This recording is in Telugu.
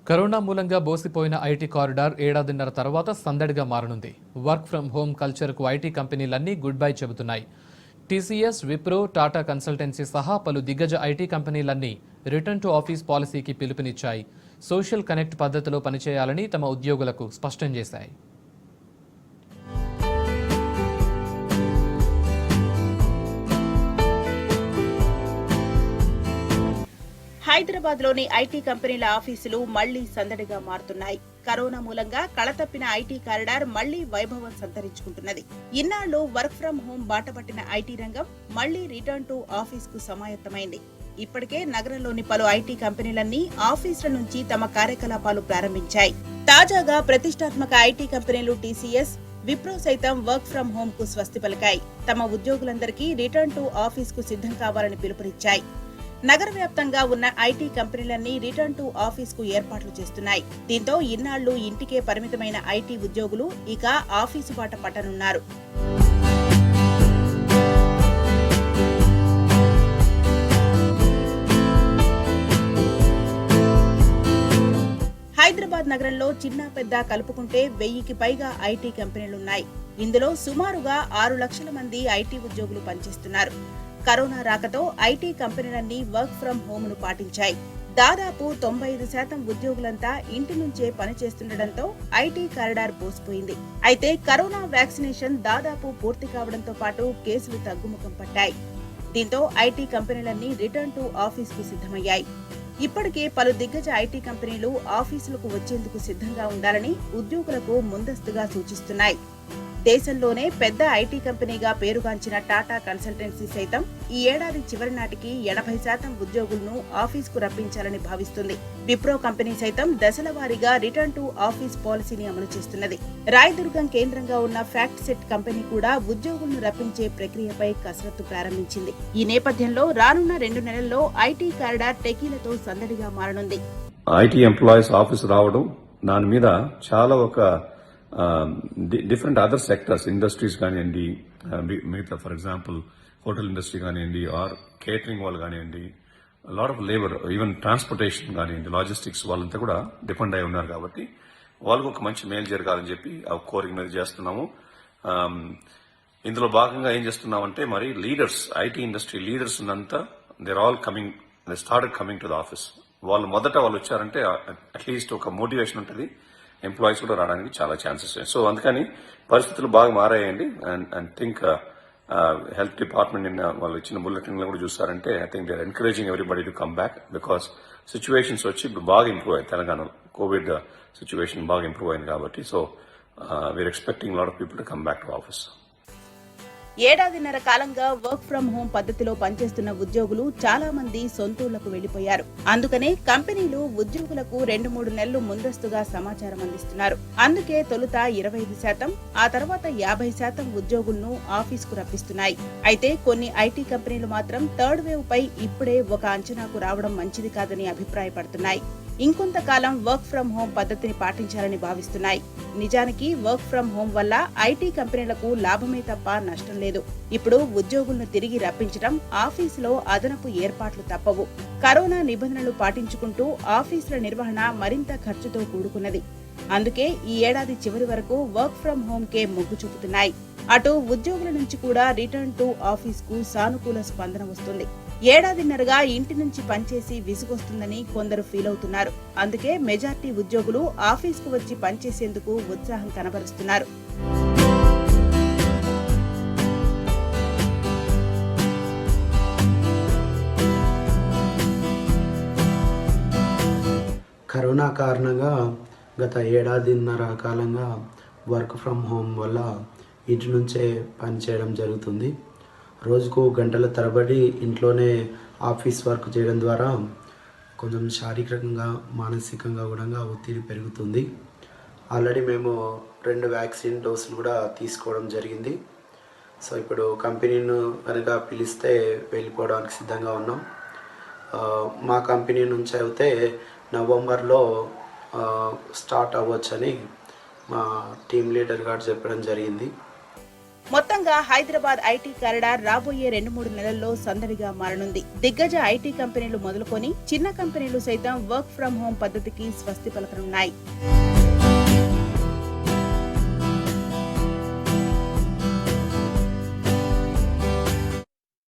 కరోనా మూలంగా బోసిపోయిన ఐటీ కారిడార్ ఏడాదిన్నర తర్వాత సందడిగా మారనుంది. వర్క్ ఫ్రం హోం కల్చర్కు ఐటీ కంపెనీలన్నీ గుడ్ బై చెబుతున్నాయి. టీసీఎస్, విప్రో, టాటా కన్సల్టెన్సీ సహా పలు దిగ్గజ ఐటీ కంపెనీలన్నీ రిటర్న్ టు ఆఫీస్ పాలసీకి పిలుపునిచ్చాయి. సోషల్ కనెక్ట్ పద్ధతిలో పనిచేయాలని తమ ఉద్యోగులకు స్పష్టం చేశాయి. హైదరాబాద్లోని ఐటీ కంపెనీల ఆఫీసులు మళ్లీ సందడిగా మారుతున్నాయి. కరోనా మూలంగా కళతప్పిన ఐటీ కారిడార్ మళ్లీ వైభవం సంతరించుకుంటున్నది. ఇన్నాళ్లు వర్క్ ఫ్రం హోం బాటపట్టిన ఐటీ రంగం మళ్లీ రిటర్న్ టు ఆఫీస్ కు సమాయత్తమైంది. ఇప్పటికే నగరంలోని పలు ఐటీ కంపెనీలన్నీ ఆఫీసుల నుంచి తమ కార్యకలాపాలు ప్రారంభించాయి. తాజాగా ప్రతిష్టాత్మక ఐటీ కంపెనీలు టీసీఎస్, విప్రో సైతం వర్క్ ఫ్రం హోం కు స్వస్తి పలికాయి. తమ ఉద్యోగులందరికీ రిటర్న్ టు ఆఫీస్ కు సిద్ధం కావాలని పిలుపునిచ్చాయి. నగర వ్యాప్తంగా ఉన్న ఐటీ కంపెనీలన్నీ రిటర్న్ టు ఆఫీస్ కు ఏర్పాట్లు చేస్తున్నాయి. దీంతో ఇన్నాళ్లు ఇంటికే పరిమితమైన ఐటీ ఉద్యోగులు ఇక ఆఫీసు బాట పట్టనున్నారు. హైదరాబాద్ నగరంలో చిన్న పెద్ద కలుపుకుంటే 1000కి పైగా ఐటీ కంపెనీలున్నాయి. ఇందులో సుమారుగా 6 లక్షల మంది ఐటీ ఉద్యోగులు పనిచేస్తున్నారు. కరోనా రాకతో ఐటీ కంపెనీలన్నీ వర్క్ ఫ్రం హోమ్ ను పాటించాయి. దాదాపు 95% ఉద్యోగులంతా ఇంటి నుంచే పనిచేస్తుండటంతో ఐటీ కారిడార్ పోసిపోయింది. అయితే కరోనా వ్యాక్సినేషన్ దాదాపు పూర్తి కావడంతో పాటు కేసులు తగ్గుముఖం పట్టాయి. దీంతో ఐటీ కంపెనీలన్నీ రిటర్న్ టు ఆఫీస్ కు సిద్ధమయ్యాయి. ఇప్పటికే పలు దిగ్గజ ఐటీ కంపెనీలు ఆఫీసులకు వచ్చేందుకు సిద్ధంగా ఉండాలని ఉద్యోగులకు ముందస్తుగా సూచిస్తున్నాయి. దేశంలోనే పెద్ద ఐటీ కంపెనీగా పేరుగాంచిన టాటా కన్సల్టెన్సీ సైతం ఈ ఏడాది చివరి నాటికి 80% ఉద్యోగులను ఆఫీస్కు రప్పించాలని భావిస్తుంది. విప్రో కంపెనీ సైతం దశల వారీగా రిటర్న్ టు ఆఫీస్ పాలసీని అమలు చేస్తున్నది. రాయదుర్గం కేంద్రంగా ఉన్న ఫ్యాక్ట్ సెట్ కంపెనీ కూడా ఉద్యోగులను రప్పించే ప్రక్రియపై కసరత్తు ప్రారంభించింది. ఈ నేపథ్యంలో రానున్న 2 నెలల్లో ఐటీ కారిడార్ టెకీలతో సందడిగా మారనుంది. ఐటీ ఎంప్లాయీస్ ఆఫీస్ రావడం దాని మీద చాలా డిఫరెంట్ అదర్ సెక్టర్స్, ఇండస్ట్రీస్ కానివ్వండి, మిగతా ఫర్ ఎగ్జాంపుల్ హోటల్ ఇండస్ట్రీ కానివ్వండి, ఆర్ కేటరింగ్ వాళ్ళు కానివ్వండి, lot of labour, even transportation కానివ్వండి, లాజిస్టిక్స్ వాళ్ళంతా కూడా డిపెండ్ అయి ఉన్నారు. కాబట్టి వాళ్ళకు ఒక మంచి మేలు జరగాలని చెప్పి ఆ కోరిక మీద చేస్తున్నాము. ఇందులో భాగంగా ఏం చేస్తున్నామంటే మరి లీడర్స్, ఐటీ ఇండస్ట్రీ లీడర్స్ అంతా they're all coming, they started coming to the office. వాళ్ళు వచ్చారంటే అట్లీస్ట్ ఒక మోటివేషన్ ఉంటుంది, ఎంప్లాయీస్ కూడా రావడానికి చాలా ఛాన్సెస్. సో అందుకని పరిస్థితులు బాగా మారాయండి. అండ్ థింక్ హెల్త్ డిపార్ట్మెంట్ వాళ్ళు ఇచ్చిన బుల్లెటిన్ లో కూడా చూసారంటే I think they are encouraging everybody to come back, because situations వచ్చి ఇప్పుడు బాగా ఇంప్రూవ్ అయ్యాయి. తెలంగాణలో కోవిడ్ సిచ్యువేషన్ బాగా ఇంప్రూవ్ అయింది కాబట్టి so we're expecting lot of people to come back to office. ఏడాదిన్నర కాలంగా వర్క్ ఫ్రం హోం పద్ధతిలో పనిచేస్తున్న ఉద్యోగులు చాలా మంది సొంతూళ్లకు వెళ్లిపోయారు. అందుకనే కంపెనీలు ఉద్యోగులకు 2-3 నెలలు ముందస్తుగా సమాచారం అందిస్తున్నారు. అందుకే తొలుత 25%, ఆ తర్వాత 50% ఉద్యోగులను ఆఫీస్ కు రప్పిస్తున్నాయి. అయితే కొన్ని ఐటీ కంపెనీలు మాత్రం థర్డ్ వేవ్ పై ఇప్పుడే ఒక అంచనాకు రావడం మంచిది కాదని అభిప్రాయపడుతున్నాయి. ఇంకొంతకాలం వర్క్ ఫ్రం హోం పద్ధతిని పాటించాలని భావిస్తున్నాయి. నిజానికి వర్క్ ఫ్రం హోం వల్ల ఐటీ కంపెనీలకు లాభమే తప్ప నష్టం లేదు. ఇప్పుడు ఉద్యోగులను తిరిగి రప్పించడం, ఆఫీసులో అదనపు ఏర్పాట్లు తప్పవు. కరోనా నిబంధనలు పాటించుకుంటూ ఆఫీసుల నిర్వహణ మరింత ఖర్చుతో కూడుకున్నది. అందుకే ఈ ఏడాది చివరి వరకు వర్క్ ఫ్రం హోం కే మొగ్గు చూపుతున్నాయి. అటు ఉద్యోగుల నుంచి కూడా రిటర్న్ టు ఆఫీస్ కు సానుకూల స్పందన వస్తుంది. ఏడాదిన్నరగా ఇంటి నుంచి పనిచేసి విసుగొస్తుందని కొందరు ఫీల్ అవుతున్నారు. అందుకే మెజార్టీ ఉద్యోగులు ఆఫీస్ కు వచ్చి పనిచేసేందుకు ఉత్సాహం కనబరుస్తున్నారు. కరోనా కారణంగా గత ఏడాదిన్నర కాలంగా వర్క్ ఫ్రం హోమ్ వల్ల ఇంటి నుంచే పనిచేయడం జరుగుతుంది. రోజుకు గంటల తరబడి ఇంట్లోనే ఆఫీస్ వర్క్ చేయడం ద్వారా కొంచెం శారీరకంగా, మానసికంగా కూడా ఒత్తిడి పెరుగుతుంది. ఆల్రెడీ మేము 2 వ్యాక్సిన్ డోసులు కూడా తీసుకోవడం జరిగింది. సో ఇప్పుడు కంపెనీను కనుక పిలిస్తే వెళ్ళిపోవడానికి సిద్ధంగా ఉన్నాం. మా కంపెనీ నుంచి అయితే నవంబర్లో స్టార్ట్ అవ్వచ్చని మా టీమ్ లీడర్ గారు చెప్పడం జరిగింది. మొత్తంగా హైదరాబాద్ ఐటీ కారిడార్ రాబోయే 2-3 నెలల్లో సందడిగా మారనుంది. దిగ్గజ ఐటీ కంపెనీలు మొదలుకొని చిన్న కంపెనీలు సైతం వర్క్ ఫ్రం హోం పద్ధతికి స్వస్తి పలకనున్నాయి.